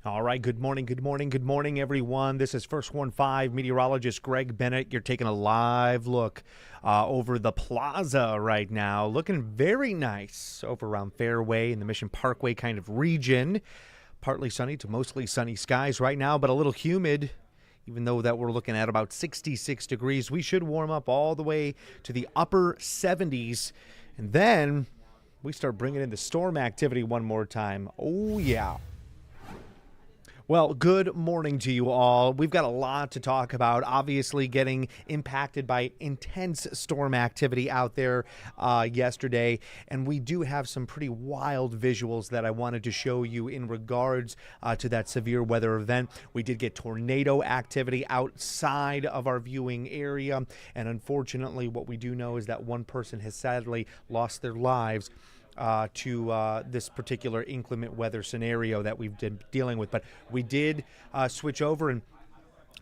All right, good morning, everyone. This is First One Five Meteorologist Greg Bennett. You're taking a live look over the plaza right now. Looking very nice over around Fairway in the Mission Parkway kind of region. Partly sunny to mostly sunny skies right now, but a little humid. Even though that we're looking at about 66 degrees, we should warm up all the way to the upper 70s. And then we start bringing in the storm activity one more time. Oh, yeah. Well, good morning to you all. We've got a lot to talk about. Obviously, getting impacted by intense storm activity out there yesterday. And we do have some pretty wild visuals that I wanted to show you in regards to that severe weather event. We did get tornado activity outside of our viewing area. And unfortunately, what we do know is that one person has sadly lost their lives to this particular inclement weather scenario that we've been dealing with. But we did switch over and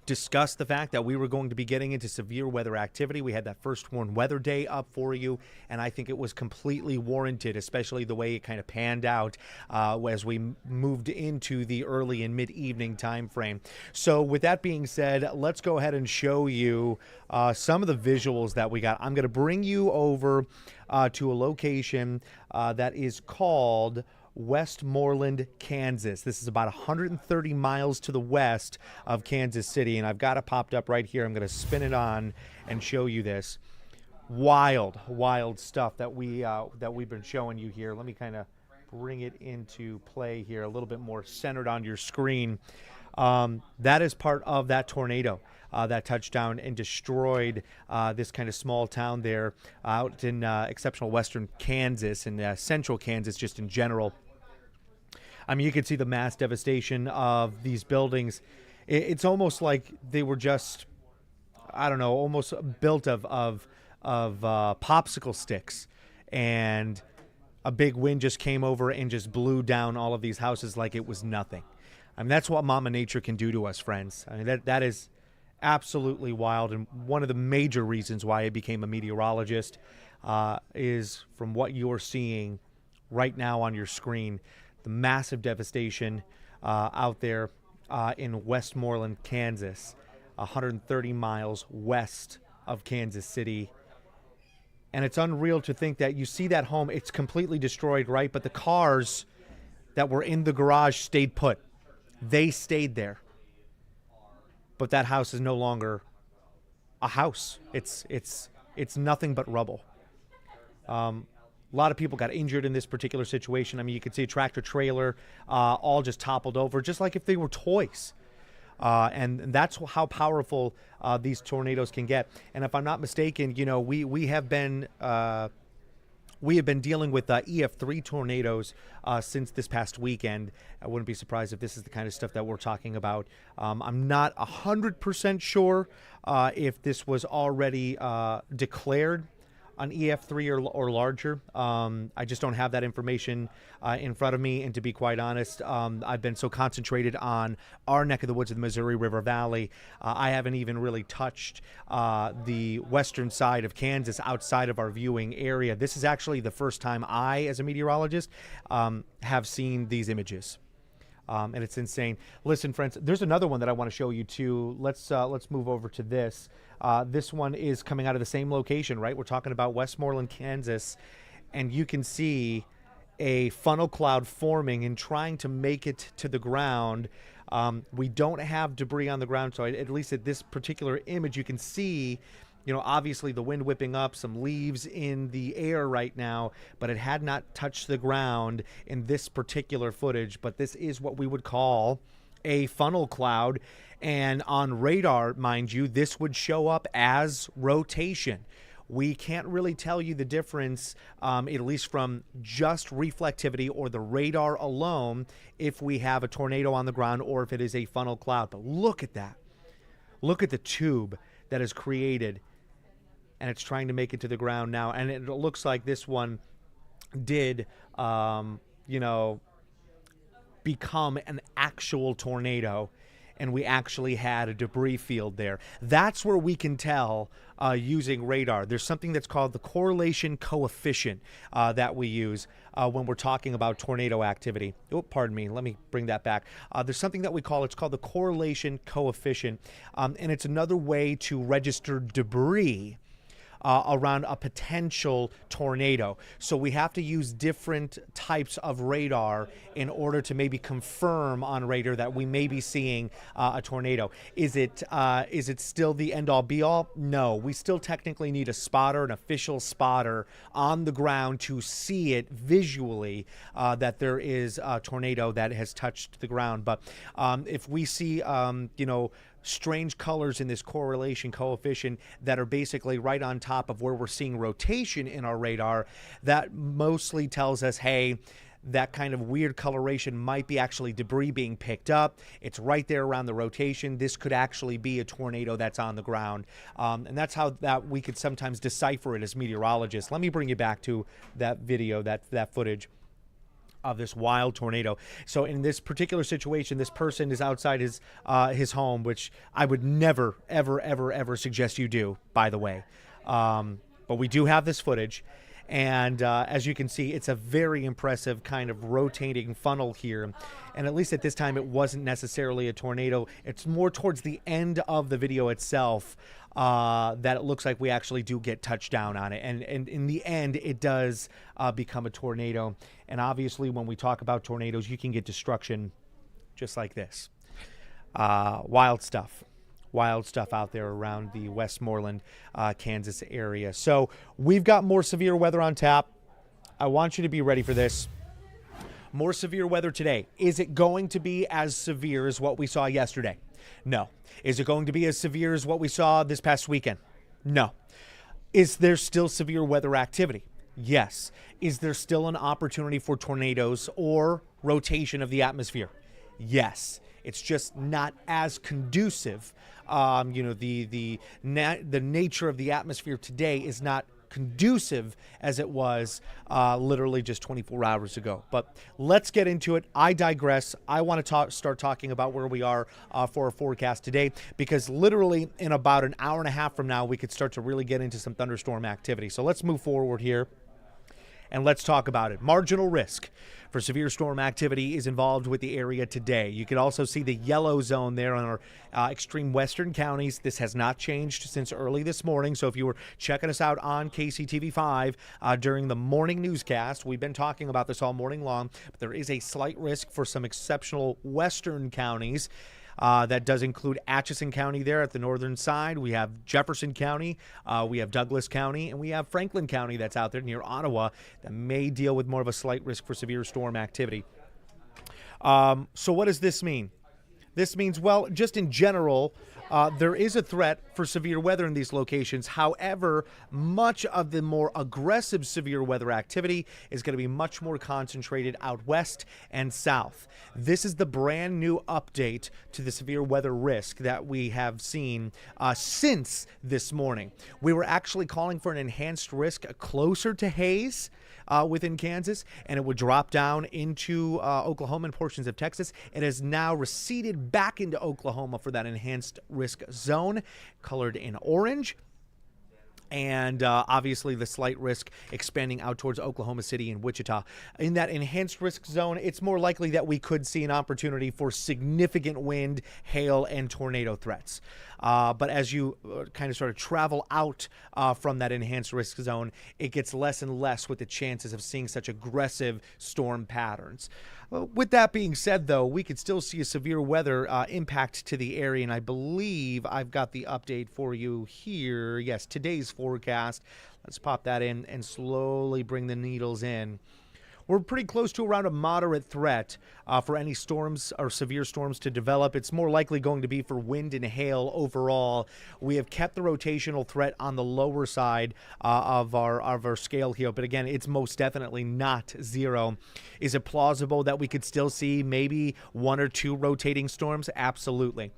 discuss the fact that we were going to be getting into severe weather activity. We had that first warn weather day up for you, and I think it was completely warranted, especially the way it kind of panned out as we moved into the early and mid-evening time frame. So with that being said, let's go ahead and show you some of the visuals that we got. I'm going to bring you over to a location that is called Westmoreland, Kansas. This is about 130 miles to the west of Kansas City, and I've got it popped up right here. I'm going to spin it on and show you this. Wild stuff that we've been showing you here. Let me kind of bring it into play here a little bit more centered on your screen. That is part of that tornado that touched down and destroyed this kind of small town there out in exceptional western Kansas and central Kansas just in general. I mean, you can see the mass devastation of these buildings. It's almost like they were just, I don't know, almost built of popsicle sticks, and a big wind just came over and just blew down all of these houses like it was nothing. I mean, that's what Mama Nature can do to us, friends. I mean, that is absolutely wild, and one of the major reasons why I became a meteorologist is from what you're seeing right now on your screen. The massive devastation out there in Westmoreland, Kansas, 130 miles west of Kansas City. And it's unreal to think that you see that home, it's completely destroyed, right? But the cars that were in the garage stayed put. They stayed there. But that house is no longer a house. It's nothing but rubble. A lot of people got injured in this particular situation. I mean, you could see a tractor trailer all just toppled over, just like if they were toys. And that's how powerful these tornadoes can get. And if I'm not mistaken, you know, we have been dealing with EF3 tornadoes since this past weekend. I wouldn't be surprised if this is the kind of stuff that we're talking about. I'm not 100% sure if this was already declared on EF3 or larger. I just don't have that information in front of me. And to be quite honest, I've been so concentrated on our neck of the woods of the Missouri River Valley, I haven't even really touched the western side of Kansas outside of our viewing area. This is actually the first time I, as a meteorologist, have seen these images. And it's insane. Listen, friends, there's another one that I want to show you too. Let's move over to this. This one is coming out of the same location, right? We're talking about Westmoreland, Kansas, and you can see a funnel cloud forming and trying to make it to the ground. We don't have debris on the ground, so at least at this particular image, you can see, you know, obviously the wind whipping up, some leaves in the air right now, but it had not touched the ground in this particular footage. But this is what we would call a funnel cloud. And on radar, mind you, this would show up as rotation. We can't really tell you the difference, at least from just reflectivity or the radar alone, if we have a tornado on the ground or if it is a funnel cloud. But look at that. Look at the tube that is created, and it's trying to make it to the ground now. And it looks like this one did, become an actual tornado. and we actually had a debris field there. That's where we can tell using radar. There's something that's called the correlation coefficient that we use when we're talking about tornado activity. Oh, pardon me. Let me bring that back. There's something that it's called the correlation coefficient, and it's another way to register debris around a potential tornado. So we have to use different types of radar in order to maybe confirm on radar that we may be seeing a tornado. Is it still the end all be all? No, we still technically need a spotter, an official spotter on the ground to see it visually that there is a tornado that has touched the ground. But if we see, strange colors in this correlation coefficient that are basically right on top of where we're seeing rotation in our radar, that mostly tells us, hey, that kind of weird coloration might be actually debris being picked up. It's right there around the rotation. This could actually be a tornado that's on the ground. And that's how that we could sometimes decipher it as meteorologists. Let me bring you back to that video, that footage of this wild tornado. So in this particular situation, this person is outside his home, which I would never, ever, ever, ever suggest you do, by the way. But we do have this footage. And as you can see, it's a very impressive kind of rotating funnel here. And at least at this time, it wasn't necessarily a tornado. It's more towards the end of the video itself that it looks like we actually do get touchdown on it. And in the end, it does become a tornado. And obviously, when we talk about tornadoes, you can get destruction just like this. Wild stuff. Wild stuff out there around the Westmoreland, Kansas area. So we've got more severe weather on tap. I want you to be ready for this. More severe weather today. Is it going to be as severe as what we saw yesterday? No. Is it going to be as severe as what we saw this past weekend? No. Is there still severe weather activity? Yes. Is there still an opportunity for tornadoes or rotation of the atmosphere? Yes. It's just not as conducive. The nature of the atmosphere today is not conducive as it was literally just 24 hours ago. But let's get into it. I digress. I want to start talking about where we are for our forecast today, because literally in about an hour and a half from now, we could start to really get into some thunderstorm activity. So let's move forward here and let's talk about it. Marginal risk for severe storm activity is involved with the area today. You can also see the yellow zone there on our extreme western counties. This has not changed since early this morning. So if you were checking us out on KCTV5 during the morning newscast, we've been talking about this all morning long, but there is a slight risk for some exceptional western counties. That does include Atchison County there at the northern side. We have Jefferson County, we have Douglas County, and we have Franklin County that's out there near Ottawa that may deal with more of a slight risk for severe storm activity. So what does this mean? This means, well, just in general, there is a threat for severe weather in these locations. However, much of the more aggressive severe weather activity is going to be much more concentrated out west and south. This is the brand new update to the severe weather risk that we have seen since this morning. We were actually calling for an enhanced risk closer to haze within Kansas, and it would drop down into Oklahoma and portions of Texas. It has now receded back into Oklahoma for that enhanced risk zone, colored in orange. And obviously the slight risk expanding out towards Oklahoma City and Wichita. In that enhanced risk zone, it's more likely that we could see an opportunity for significant wind, hail, and tornado threats. But as you kind of sort of travel out from that enhanced risk zone, it gets less and less with the chances of seeing such aggressive storm patterns. With that being said, though, we could still see a severe weather impact to the area, and I believe I've got the update for you here. Yes, today's forecast. Let's pop that in and slowly bring the needles in. We're pretty close to around a moderate threat for any storms or severe storms to develop. It's more likely going to be for wind and hail overall. We have kept the rotational threat on the lower side of our scale here, but again, it's most definitely not zero. Is it plausible that we could still see maybe one or two rotating storms? Absolutely.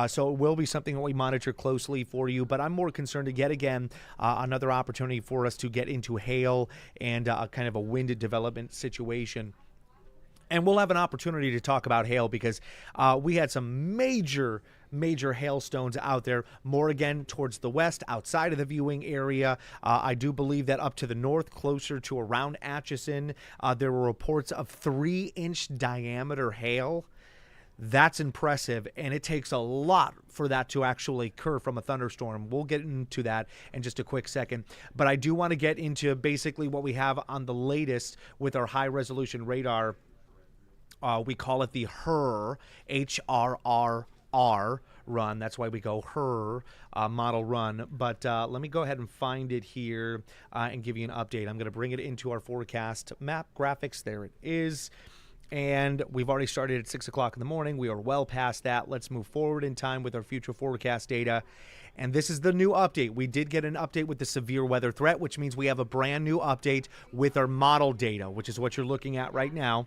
So it will be something that we monitor closely for you, but I'm more concerned to yet again another opportunity for us to get into hail and kind of a wind development situation. And we'll have an opportunity to talk about hail because we had some major hailstones out there, more again towards the west, outside of the viewing area. I do believe that up to the north, closer to around Atchison, there were reports of 3-inch diameter hail. That's impressive, and it takes a lot for that to actually occur from a thunderstorm. We'll get into that in just a quick second. But I do want to get into basically what we have on the latest with our high-resolution radar. We call it the HRRR, H-R-R-R run. That's why we go HRRR model run. But let me go ahead and find it here and give you an update. I'm going to bring it into our forecast map graphics. There it is. And we've already started at 6 o'clock in the morning. We are well past that. Let's move forward in time with our future forecast data. And this is the new update. We did get an update with the severe weather threat, which means we have a brand new update with our model data, which is what you're looking at right now.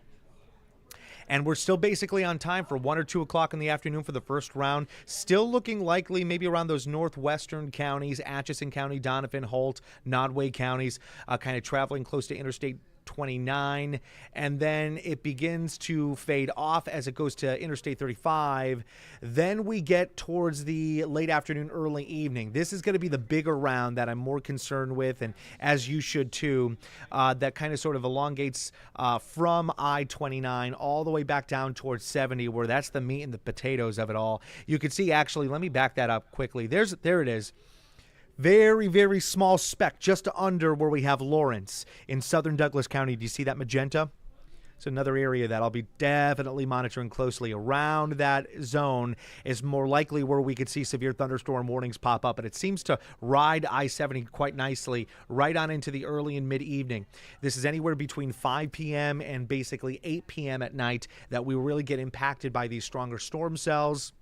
And we're still basically on time for 1 or 2 o'clock in the afternoon for the first round. Still looking likely maybe around those northwestern counties, Atchison County, Donovan, Holt, Nodway counties, kind of traveling close to Interstate 29, and then it begins to fade off as it goes to Interstate 35. Then we get towards the late afternoon, early evening. This is going to be the bigger round that I'm more concerned with, and as you should too, that kind of sort of elongates from I-29 all the way back down towards 70, where that's the meat and the potatoes of it all. You can see, actually, let me back that up quickly. There it is. Very, very small speck just under where we have Lawrence in southern Douglas County. Do you see that magenta? It's another area that I'll be definitely monitoring closely. Around that zone is more likely where we could see severe thunderstorm warnings pop up, and it seems to ride I-70 quite nicely right on into the early and mid-evening. This is anywhere between 5 p.m. and basically 8 p.m. at night that we really get impacted by these stronger storm cells.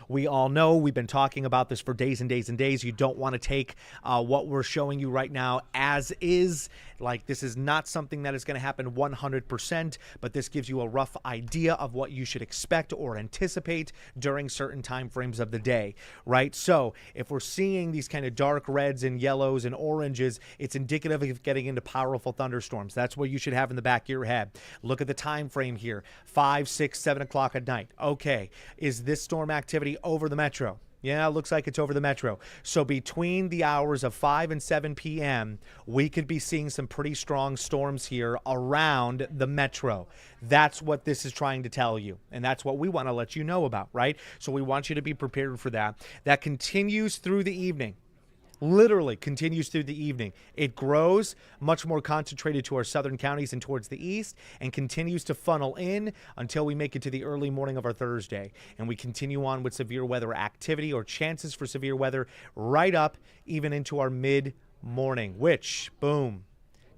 We all know, we've been talking about this for days and days and days. You don't want to take what we're showing you right now as is. Like, this is not something that is going to happen 100%, but this gives you a rough idea of what you should expect or anticipate during certain time frames of the day, right? So if we're seeing these kind of dark reds and yellows and oranges, it's indicative of getting into powerful thunderstorms. That's what you should have in the back of your head. Look at the time frame here, 5, 6, 7 o'clock at night. Okay, is this storm activity over the metro? Yeah, it looks like it's over the metro. So between the hours of 5 and 7 p.m., we could be seeing some pretty strong storms here around the metro. That's what this is trying to tell you, and that's what we want to let you know about, right? So we want you to be prepared for that. That continues through the evening. Literally continues through the evening. It grows much more concentrated to our southern counties and towards the east, and continues to funnel in until we make it to the early morning of our Thursday. And we continue on with severe weather activity or chances for severe weather right up even into our mid-morning, which, boom,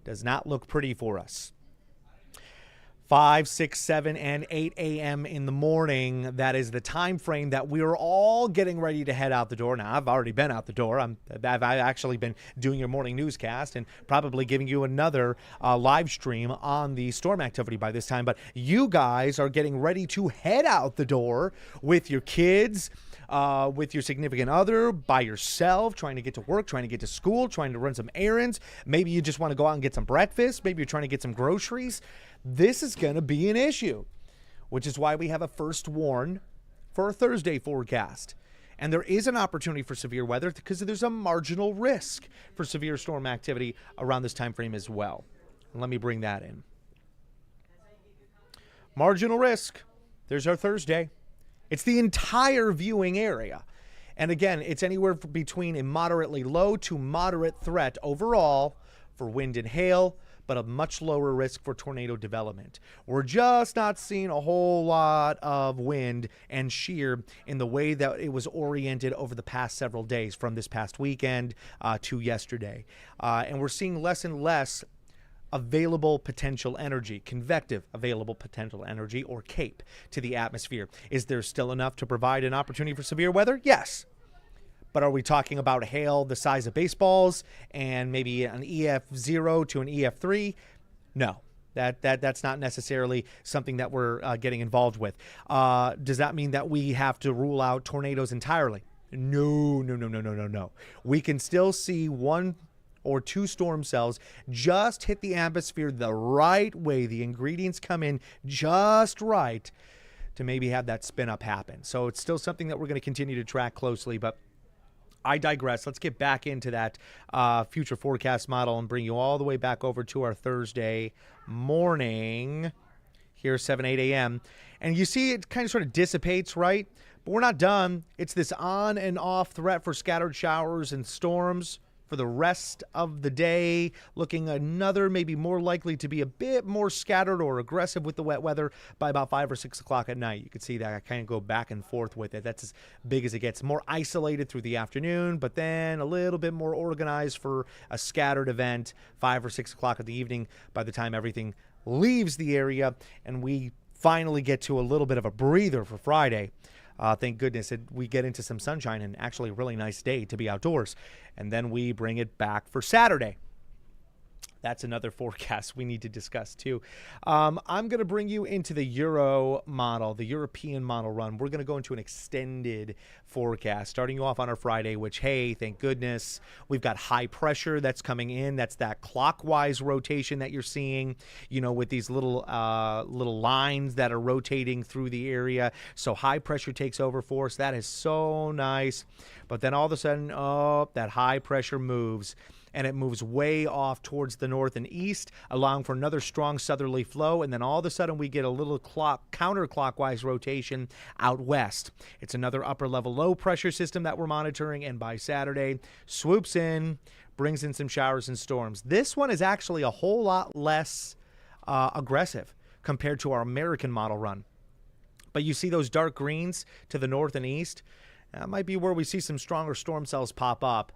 does not look pretty for us. 5, 6, 7, and 8 a.m. in the morning. That is the time frame that we are all getting ready to head out the door. Now, I've already been out the door. I've actually been doing your morning newscast and probably giving you another live stream on the storm activity by this time. But you guys are getting ready to head out the door with your kids, with your significant other, by yourself, trying to get to work, trying to get to school, trying to run some errands. Maybe you just want to go out and get some breakfast. Maybe you're trying to get some groceries. This is going to be an issue, which is why we have a first warn for a Thursday forecast. And there is an opportunity for severe weather because there's a marginal risk for severe storm activity around this time frame as well. Let me bring that in. Marginal risk. There's our Thursday. It's the entire viewing area. And again, it's anywhere between a moderately low to moderate threat overall for wind and hail, but a much lower risk for tornado development. We're just not seeing a whole lot of wind and shear in the way that it was oriented over the past several days, from this past weekend to yesterday. And we're seeing less and less available potential energy, convective available potential energy, or CAPE, to the atmosphere. Is there still enough to provide an opportunity for severe weather? Yes. But are we talking about hail the size of baseballs and maybe an EF0 to an EF3? No, that's not necessarily something that we're getting involved with. Does that mean that we have to rule out tornadoes entirely? No. We can still see one or 2 storm cells just hit the atmosphere the right way. The ingredients come in just right to maybe have that spin up happen. So it's still something that we're going to continue to track closely, but I digress. Let's get back into that future forecast model and bring you all the way back over to our Thursday morning here, 8 a.m. And you see it kind of sort of dissipates, right? But we're not done. It's this on and off threat for scattered showers and storms for the rest of the day, looking another maybe more likely to be a bit more scattered or aggressive with the wet weather by about 5 or 6 o'clock at night. You can see that I kind of go back and forth with it. That's as big as it gets. More isolated through the afternoon, but then a little bit more organized for a scattered event, 5 or 6 o'clock in the evening by the time everything leaves the area and we finally get to a little bit of a breather for Friday. Thank goodness we get into some sunshine and actually a really nice day to be outdoors. And then we bring it back for Saturday. That's another forecast we need to discuss too. I'm going to bring you into the Euro model, the European model run. We're going to go into an extended forecast starting you off on our Friday, which, hey, thank goodness, we've got high pressure that's coming in. That's that clockwise rotation that you're seeing, with these little lines that are rotating through the area. So high pressure takes over for us. That is so nice. But then all of a sudden, that high pressure moves. And it moves way off towards the north and east, allowing for another strong southerly flow. And then all of a sudden, we get a little counterclockwise rotation out west. It's another upper-level low-pressure system that we're monitoring. And by Saturday, swoops in, brings in some showers and storms. This one is actually a whole lot less aggressive compared to our American model run. But you see those dark greens to the north and east? That might be where we see some stronger storm cells pop up.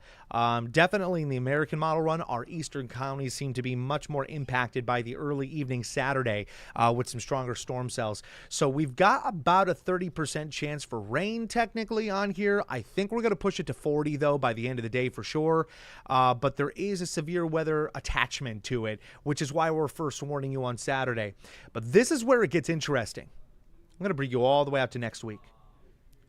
Definitely in the American model run, our eastern counties seem to be much more impacted by the early evening Saturday with some stronger storm cells. So we've got about a 30% chance for rain technically on here. I think we're going to push it to 40, though, by the end of the day for sure. But there is a severe weather attachment to it, which is why we're first warning you on Saturday. But this is where it gets interesting. I'm going to bring you all the way up to next week.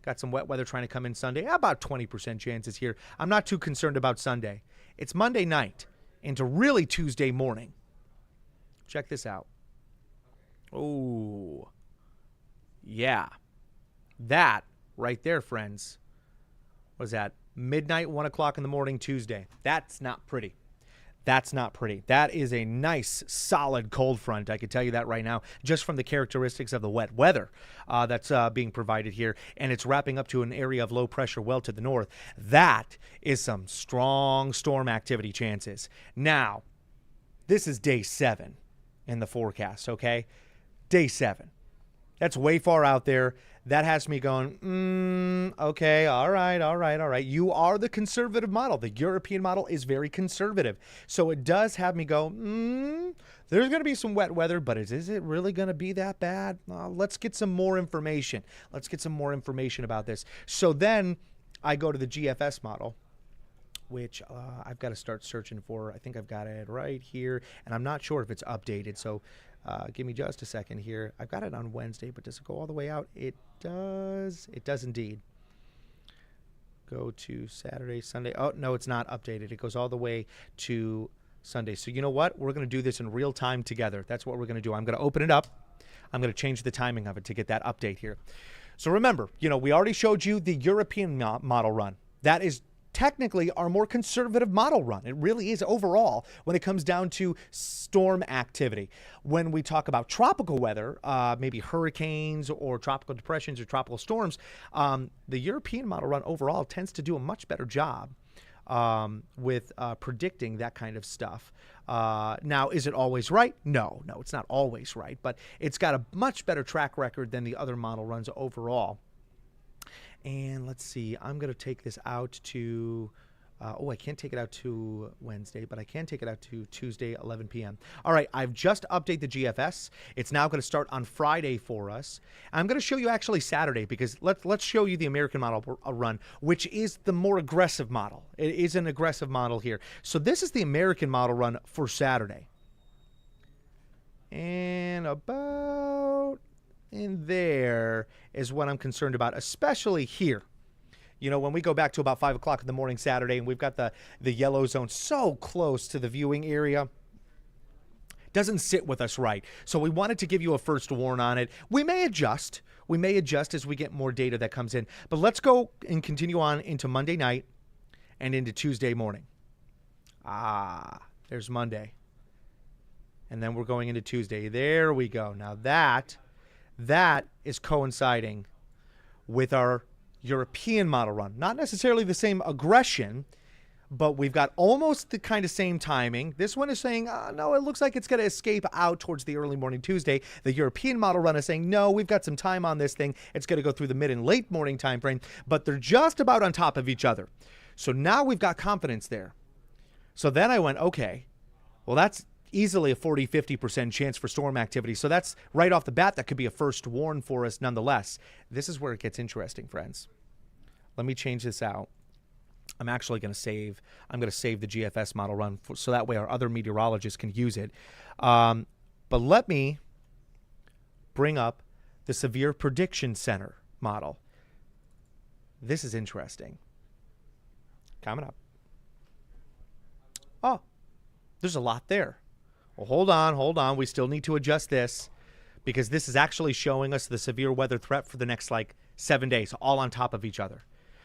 Got some wet weather trying to come in Sunday. About 20% chances here. I'm not too concerned about Sunday. It's Monday night into really Tuesday morning. Check this out. Oh, yeah. That right there, friends, was at midnight, 1 o'clock in the morning Tuesday. That's not pretty. That's not pretty. That is a nice, solid cold front. I can tell you that right now, just from the characteristics of the wet weather that's being provided here. And it's wrapping up to an area of low pressure well to the north. That is some strong storm activity chances. Now, this is day 7 in the forecast, okay? Day 7. That's way far out there. That has me going, okay, all right. You are the conservative model. The European model is very conservative. So it does have me go, there's going to be some wet weather, but is it really going to be that bad? Let's get some more information. Let's get some more information about this. So then I go to the GFS model, which I've got to start searching for. I think I've got it right here, and I'm not sure if it's updated. So give me just a second here. I've got it on Wednesday, but does it go all the way out? It does. It does indeed. Go to Saturday, Sunday. Oh, no, it's not updated. It goes all the way to Sunday. So you know what? We're going to do this in real time together. That's what we're going to do. I'm going to open it up. I'm going to change the timing of it to get that update here. So remember, we already showed you the European model run. That is technically our more conservative model run. It really is overall when it comes down to storm activity. When we talk about tropical weather, maybe hurricanes or tropical depressions or tropical storms, the European model run overall tends to do a much better job with predicting that kind of stuff. Now, is it always right? No, it's not always right, but it's got a much better track record than the other model runs overall. And let's see, I'm going to take this out to, I can't take it out to Wednesday, but I can take it out to Tuesday, 11 p.m. All right, I've just updated the GFS. It's now going to start on Friday for us. I'm going to show you actually Saturday because let's show you the American model run, which is the more aggressive model. It is an aggressive model here. So this is the American model run for Saturday. And about in there is what I'm concerned about, especially here. You know, when we go back to about 5 o'clock in the morning Saturday and we've got the yellow zone so close to the viewing area, doesn't sit with us right. So we wanted to give you a first warn on it. We may adjust. We may adjust as we get more data that comes in. But let's go and continue on into Monday night and into Tuesday morning. There's Monday. And then we're going into Tuesday. There we go. Now that is coinciding with our European model run. Not necessarily the same aggression, but we've got almost the kind of same timing. This one is saying, no, it looks like it's going to escape out towards the early morning Tuesday. The European model run is saying, no, we've got some time on this thing. It's going to go through the mid and late morning time frame, but they're just about on top of each other. So now we've got confidence there. So then I went, okay, well, that's easily a 40-50% chance for storm activity. So that's right off the bat. That could be a first warn for us nonetheless. This is where it gets interesting, friends. Let me change this out. I'm actually going to save. I'm going to save the GFS model run so that way our other meteorologists can use it. But let me bring up the Severe Prediction Center model. This is interesting. Coming up. Oh, there's a lot there. Well, hold on. We still need to adjust this because this is actually showing us the severe weather threat for the next 7 days, all on top of each other.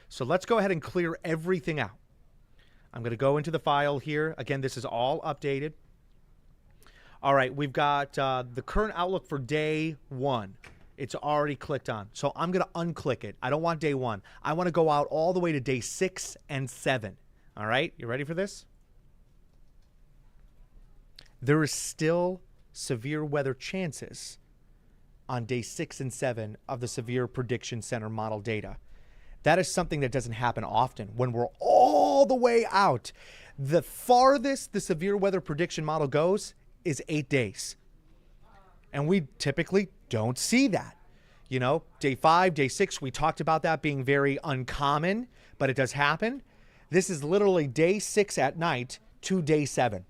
So let's go ahead and clear everything out. I'm going to go into the file here. Again, this is all updated. All right, we've got the current outlook for day 1. It's already clicked on. So I'm going to unclick it. I don't want day 1. I want to go out all the way to day 6 and 7. All right, you ready for this? There is still severe weather chances on day 6 and 7 of the Severe Prediction Center model data. That is something that doesn't happen often when we're all the way out. The farthest the severe weather prediction model goes is 8 days. And we typically don't see that. You know, day 5, day 6, we talked about that being very uncommon, but it does happen. This is literally day 6 at night to day 7.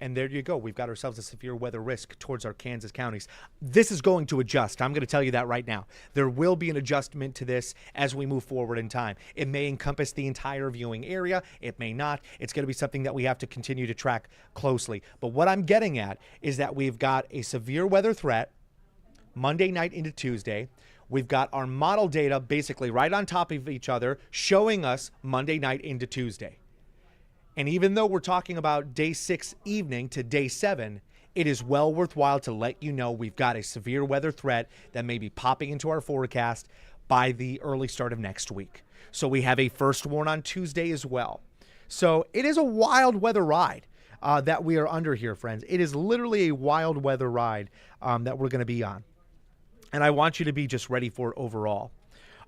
And there you go. We've got ourselves a severe weather risk towards our Kansas counties. This is going to adjust. I'm going to tell you that right now. There will be an adjustment to this as we move forward in time. It may encompass the entire viewing area. It may not. It's going to be something that we have to continue to track closely. But what I'm getting at is that we've got a severe weather threat Monday night into Tuesday. We've got our model data basically right on top of each other showing us Monday night into Tuesday. And even though we're talking about day 6 evening to day 7, it is well worthwhile to let you know we've got a severe weather threat that may be popping into our forecast by the early start of next week. So we have a first warn on Tuesday as well. So it is a wild weather ride that we are under here, friends. It is literally a wild weather ride that we're going to be on. And I want you to be just ready for it overall.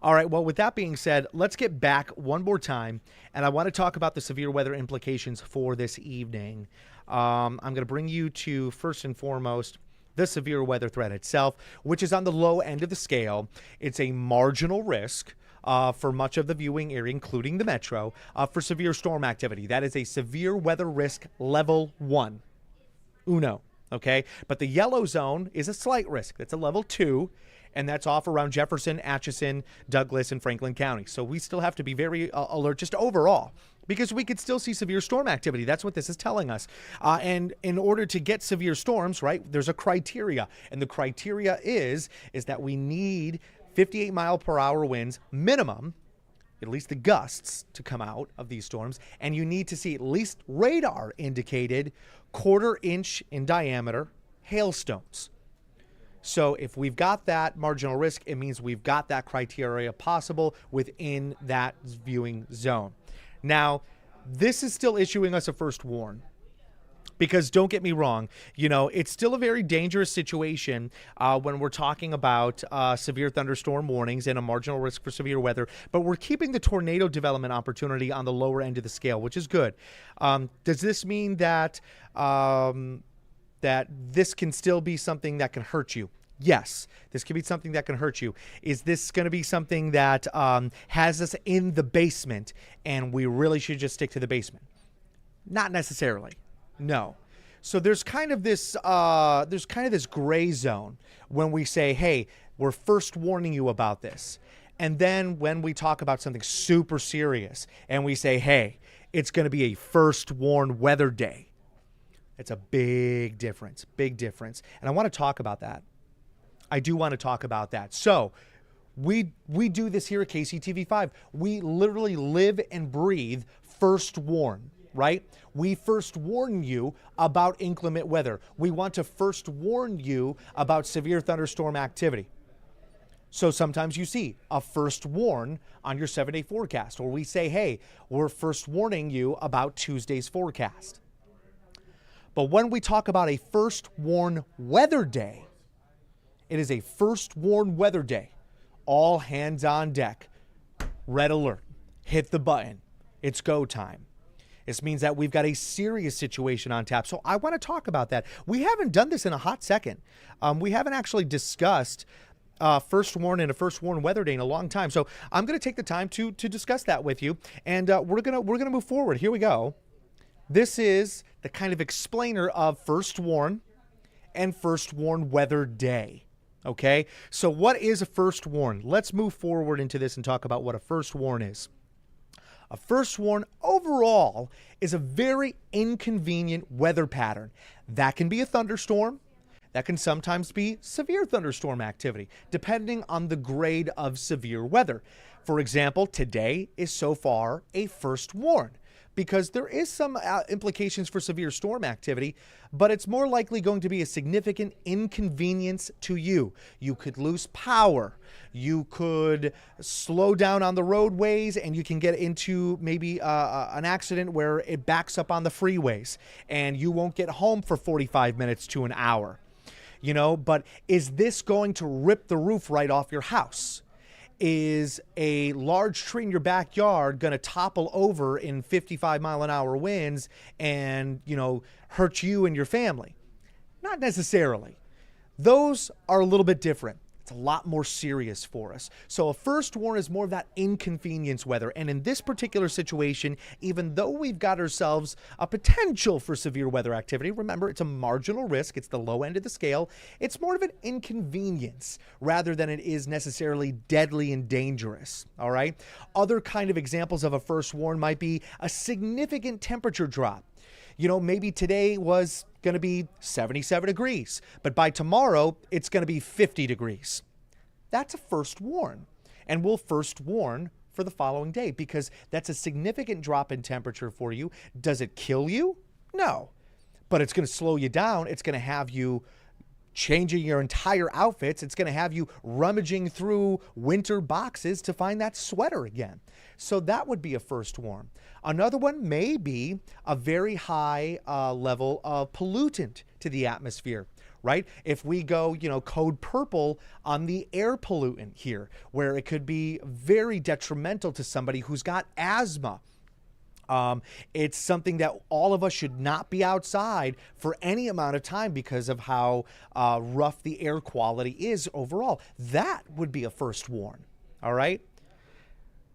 All right, well, with that being said, let's get back one more time, and I want to talk about the severe weather implications for this evening. I'm going to bring you to, first and foremost, the severe weather threat itself, which is on the low end of the scale. It's a marginal risk for much of the viewing area, including the metro, for severe storm activity. That is a severe weather risk level 1. Uno, okay? But the yellow zone is a slight risk. That's a level 2. And that's off around Jefferson, Atchison, Douglas, and Franklin County. So we still have to be very alert just overall because we could still see severe storm activity. That's what this is telling us. And in order to get severe storms, right, there's a criteria. And the criteria is that we need 58 mile per hour winds minimum, at least the gusts, to come out of these storms. And you need to see at least radar indicated 1/4 inch in diameter hailstones. So if we've got that marginal risk, it means we've got that criteria possible within that viewing zone. Now, this is still issuing us a first warn. Because don't get me wrong, you know, it's still a very dangerous situation when we're talking about severe thunderstorm warnings and a marginal risk for severe weather. But we're keeping the tornado development opportunity on the lower end of the scale, which is good. Does this mean that that this can still be something that can hurt you? Yes, this can be something that can hurt you. Is this going to be something that has us in the basement and we really should just stick to the basement? Not necessarily. No. So there's kind of this gray zone when we say, hey, we're first warning you about this. And then when we talk about something super serious and we say, hey, it's going to be a first warn weather day, it's a big difference, big difference. And I want to talk about that. I do want to talk about that. So we do this here at KCTV5. We literally live and breathe first warn, right? We first warn you about inclement weather. We want to first warn you about severe thunderstorm activity. So sometimes you see a first warn on your 7-day forecast, or we say, hey, we're first warning you about Tuesday's forecast. But when we talk about a first warn weather day, it is a first warn weather day. All hands on deck. Red alert. Hit the button. It's go time. This means that we've got a serious situation on tap. So I want to talk about that. We haven't done this in a hot second. We haven't actually discussed first warn and a first warn weather day in a long time. So I'm going to take the time to discuss that with you, and we're gonna move forward. Here we go. This is the kind of explainer of first warn and first warn weather day. Okay, so what is a first warn? Let's move forward into this and talk about what a first warn is. A first warn overall is a very inconvenient weather pattern. That can be a thunderstorm. That can sometimes be severe thunderstorm activity, depending on the grade of severe weather. For example, today is so far a first warn because there is some implications for severe storm activity, but it's more likely going to be a significant inconvenience to you. You could lose power. You could slow down on the roadways, and you can get into maybe an accident where it backs up on the freeways, and you won't get home for 45 minutes to an hour. You know, but is this going to rip the roof right off your house? Is a large tree in your backyard going to topple over in 55-mile-an-hour winds and, you know, hurt you and your family? Not necessarily. Those are a little bit different. It's a lot more serious for us. So a first warn is more of that inconvenience weather. And in this particular situation, even though we've got ourselves a potential for severe weather activity, remember, it's a marginal risk. It's the low end of the scale. It's more of an inconvenience rather than it is necessarily deadly and dangerous. All right. Other kind of examples of a first warn might be a significant temperature drop. You know, maybe today was going to be 77 degrees, but by tomorrow, it's going to be 50 degrees. That's a first warn. And we'll first warn for the following day because that's a significant drop in temperature for you. Does it kill you? No. But it's going to slow you down. It's going to have you changing your entire outfits. It's going to have you rummaging through winter boxes to find that sweater again. So that would be a first warn. Another one may be a very high level of pollutant to the atmosphere, right? If we go, you know, code purple on the air pollutant here, where it could be very detrimental to somebody who's got asthma. It's something that all of us should not be outside for any amount of time because of how rough the air quality is overall. That would be a first warn, all right?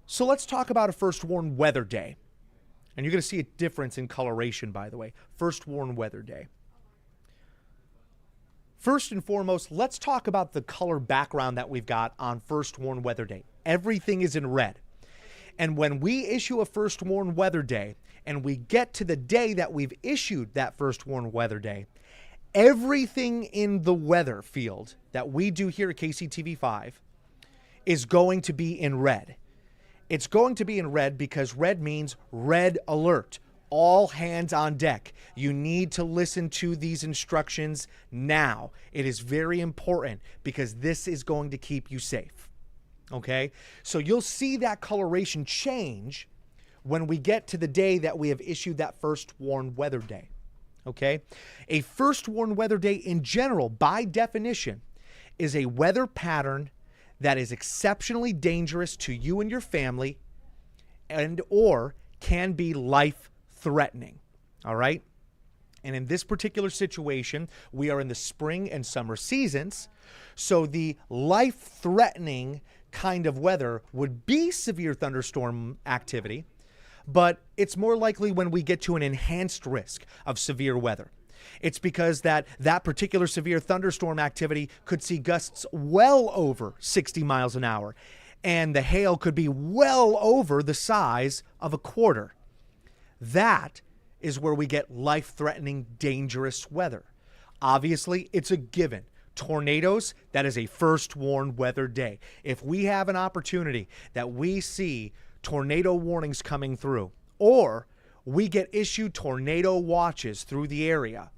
So let's talk about a first warn weather day. And you're going to see a difference in coloration, by the way. First warn weather day. First and foremost, let's talk about the color background that we've got on first warn weather day. Everything is in red. And when we issue a first warn weather day and we get to the day that we've issued that first warn weather day, everything in the weather field that we do here at KCTV5 is going to be in red. It's going to be in red because red means red alert. All hands on deck. You need to listen to these instructions now. It is very important because this is going to keep you safe. Okay? So you'll see that coloration change when we get to the day that we have issued that first warn weather day. Okay? A first warn weather day in general, by definition, is a weather pattern that is exceptionally dangerous to you and your family and or can be life-threatening, all right? And in this particular situation, we are in the spring and summer seasons, so the life-threatening kind of weather would be severe thunderstorm activity, but it's more likely when we get to an enhanced risk of severe weather. It's because that particular severe thunderstorm activity could see gusts well over 60 miles an hour. and the hail could be well over the size of a quarter. That is where we get life-threatening, dangerous weather. Obviously, it's a given. Tornadoes, that is a first warned weather day. If we have an opportunity that we see tornado warnings coming through, or we get issued tornado watches through the area,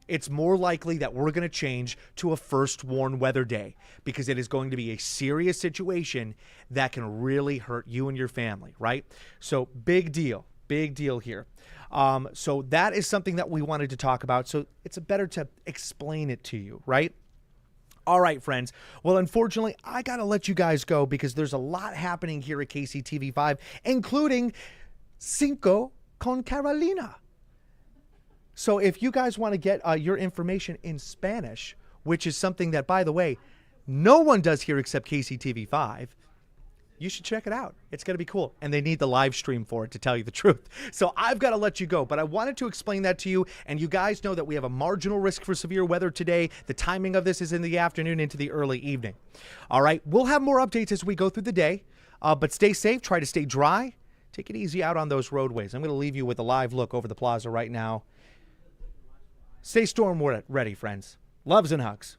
it's more likely that we're going to change to a first warned weather day, because it is going to be a serious situation that can really hurt you and your family, right? So big deal here. So that is something that we wanted to talk about. So it's better to explain it to you, right? All right, friends. Well, unfortunately, I got to let you guys go because there's a lot happening here at KCTV5, including Cinco con Carolina. So if you guys want to get your information in Spanish, which is something that, by the way, no one does here except KCTV5, you should check it out. It's going to be cool. And they need the live stream for it, to tell you the truth. So I've got to let you go, but I wanted to explain that to you. And you guys know that we have a marginal risk for severe weather today. The timing of this is in the afternoon into the early evening. All right. We'll have more updates as we go through the day, but stay safe. Try to stay dry. Take it easy out on those roadways. I'm going to leave you with a live look over the plaza right now. Stay storm ready, friends. Loves and hugs.